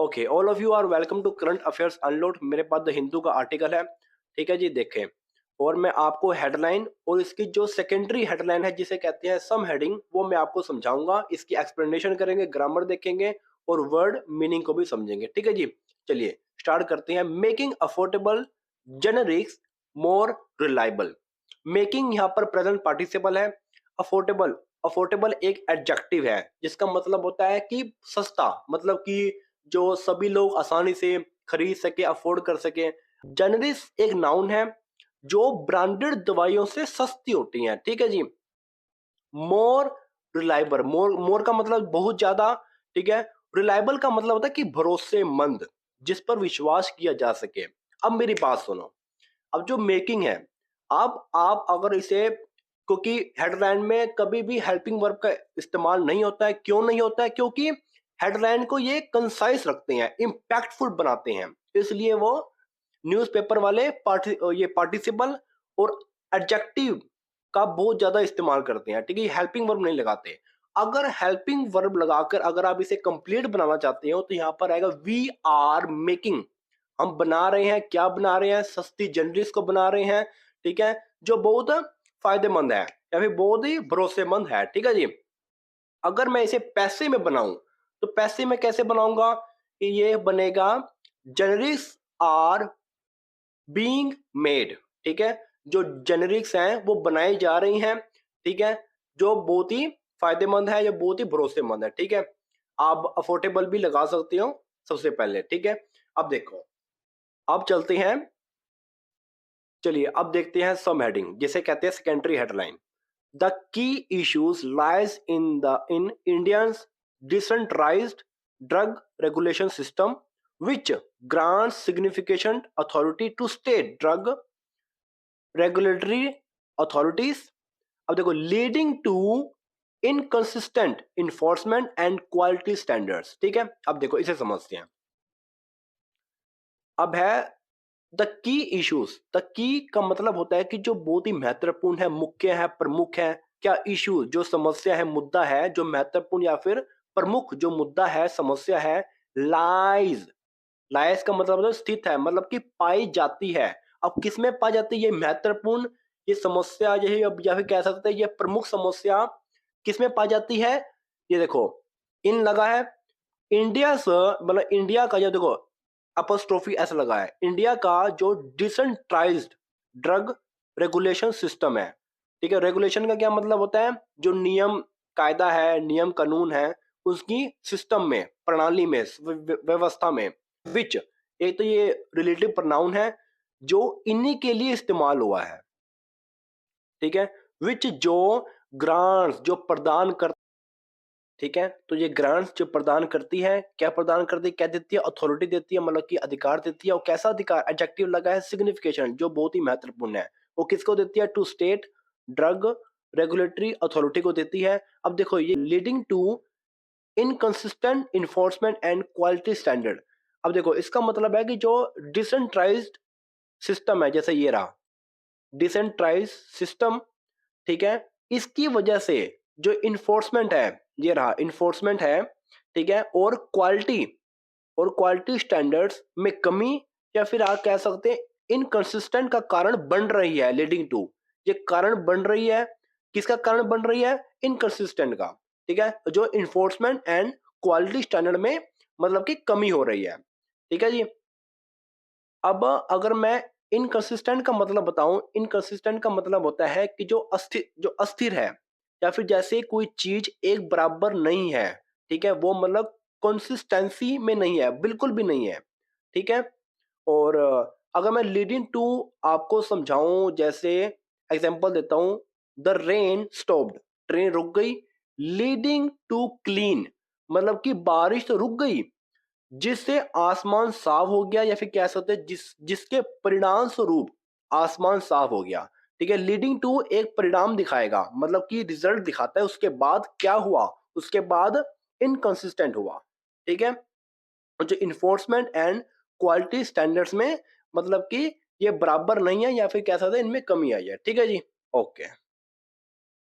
Okay, all of you are welcome to current affairs unload. मेरे पास the Hindu का article है, ठीक है जी, देखें। और मैं आपको हेडलाइन और इसकी जो सेकेंडरी हेडलाइन है जिसे कहते हैं सम हेडिंग, वो मैं आपको समझाऊंगा। इसकी एक्सप्लेनेशन करेंगे, ग्रामर देखेंगे और वर्ड मीनिंग को भी समझेंगे, ठीक है जी। चलिए स्टार्ट करते हैं। Making affordable generics more reliable. Making यहाँ पर प्रेजेंट पार्टिसिपल है। अफोर्डेबल, अफोर्डेबल एक एडजेक्टिव है जिसका मतलब होता है कि सस्ता, मतलब कि जो सभी लोग आसानी से खरीद सके, अफोर्ड कर सके। जेनरिस एक नाउन है जो ब्रांडेड दवाइयों से सस्ती होती हैं, ठीक है जी। मोर रिलायबल, मोर मोर का मतलब बहुत ज्यादा, ठीक है। रिलायबल का मतलब होता है कि भरोसेमंद, जिस पर विश्वास किया जा सके। अब मेरी बात सुनो। अब जो मेकिंग है, अब आप अगर इसे, क्योंकि हेडलाइन में कभी भी हेल्पिंग वर्ब का इस्तेमाल नहीं होता है। क्यों नहीं होता है? क्योंकि हेडलाइन को ये कंसाइज रखते हैं, इंपैक्टफुल बनाते हैं, इसलिए वो न्यूज़पेपर वाले ये पार्टिसिपल और एडजेक्टिव का बहुत ज्यादा इस्तेमाल करते हैं, ठीक है। हेल्पिंग वर्ब नहीं लगाते। अगर हेल्पिंग वर्ब लगाकर अगर आप इसे कंप्लीट बनाना चाहते हो तो यहां पर आएगा वी आर मेकिंग। हम बना रहे हैं, क्या बना रहे हैं? सस्ती जनरल्स को बना रहे हैं, ठीक है, जो बहुत फायदेमंद है या फिर बहुत ही भरोसेमंद है, ठीक है जी। अगर मैं इसे पैसे में बनाऊं तो पैसे में कैसे बनाऊंगा? कि ये बनेगा जनरिक्स आर बीइंग मेड, ठीक है। जो जेनरिक्स हैं वो बनाई जा रही हैं, ठीक है, जो बहुत ही फायदेमंद है, या बहुत ही भरोसेमंद है, ठीक है। आप अफोर्डेबल भी लगा सकते हो सबसे पहले, ठीक है। अब देखो, अब चलते हैं। चलिए अब देखते हैं सम हेडिंग, जिसे कहते हैं secondary headline. The key issues lies in Indians decentralised drug regulation system which grants significant authority to state drug regulatory authorities। अब देखो, leading to inconsistent enforcement and quality standards, ठीक है। अब देखो इसे समझते हैं। अब है the key issues. The key का मतलब होता है कि जो बहुत ही महत्वपूर्ण है, मुख्य है, प्रमुख है। क्या इश्यू, जो समस्या है, मुद्दा है, जो महत्वपूर्ण या फिर प्रमुख जो मुद्दा है, समस्या है। लाइज, लाइज का मतलब स्थित है, मतलब कि पाई जाती है। अब किसमें पाई जाती है? ये महत्वपूर्ण, ये समस्या, यही अब या फिर कह सकते हैं ये प्रमुख समस्या किसमें पाई जाती है? ये देखो, इन लगा है। इंडिया से मतलब इंडिया का, जो देखो अपोस्ट्रोफी एस लगा है, इंडिया का जो डिसेंट्रलाइज्ड ड्रग रेगुलेशन सिस्टम है, ठीक है। रेगुलेशन का क्या मतलब होता है? जो नियम कायदा है, नियम कानून है, उसकी सिस्टम में, प्रणाली में, व्यवस्था में। विच, एक तो ये रिलेटिव प्रोनाउन है जो इन्हीं के लिए इस्तेमाल हुआ है, ठीक है। विच जो ग्रांट्स, जो प्रदान कर, ठीक है। तो ये ग्रांट्स जो प्रदान करती है, क्या प्रदान करती है, क्या देती है? अथॉरिटी देती है, मतलब कि अधिकार देती है। और कैसा अधिकार? एडजेक्टिव लगा है सिग्निफिकेशन, जो बहुत ही महत्वपूर्ण है। वो किसको देती है? To state drug regulatory authority को देती है। अब देखो, ये leading to inconsistent enforcement and quality standard. अब देखो, इसका मतलब है कि जो डिसेंट्रलाइज्ड सिस्टम है, जैसे ये रहा डिसेंट्रलाइज्ड सिस्टम, ठीक है, इसकी वजह से जो इन्फोर्समेंट है, ये रहा इन्फोर्समेंट है, ठीक है, और क्वालिटी स्टैंडर्ड्स में कमी, या फिर आप कह सकते हैं इनकंसिस्टेंट का कारण बन रही है। लीडिंग टू, ये कारण बन रही है, किसका कारण बन रही है? इनकंसिस्टेंट का, ठीक है, जो इन्फोर्समेंट एंड क्वालिटी स्टैंडर्ड में मतलब कि कमी हो रही है, ठीक है जी। अब अगर मैं इनकंसिस्टेंट का मतलब बताऊं, इनकंसिस्टेंट का मतलब होता है कि जो अस्थिर है, या फिर जैसे कोई चीज एक बराबर नहीं है, ठीक है, वो मतलब कंसिस्टेंसी में नहीं है, बिल्कुल भी नहीं है, ठीक है। और अगर मैं लीडिंग टू आपको समझाऊं, जैसे एग्जांपल देता हूं, द रेन स्टॉप्ड, ट्रेन रुक गई। लीडिंग टू क्लीन, मतलब कि बारिश तो रुक गई, जिससे आसमान साफ हो गया, या फिर कह सकते हैं जिसके परिणाम स्वरूप आसमान साफ हो गया, ठीक है। लीडिंग टू एक परिणाम दिखाएगा, मतलब कि रिजल्ट दिखाता है, उसके बाद क्या हुआ, उसके बाद इनकंसिस्टेंट हुआ, ठीक है। और जो इन्फोर्समेंट एंड क्वालिटी स्टैंडर्ड्स में मतलब कि ये बराबर नहीं है, या फिर कह सकते हैं इनमें कमी आई है, ठीक है जी। ओके।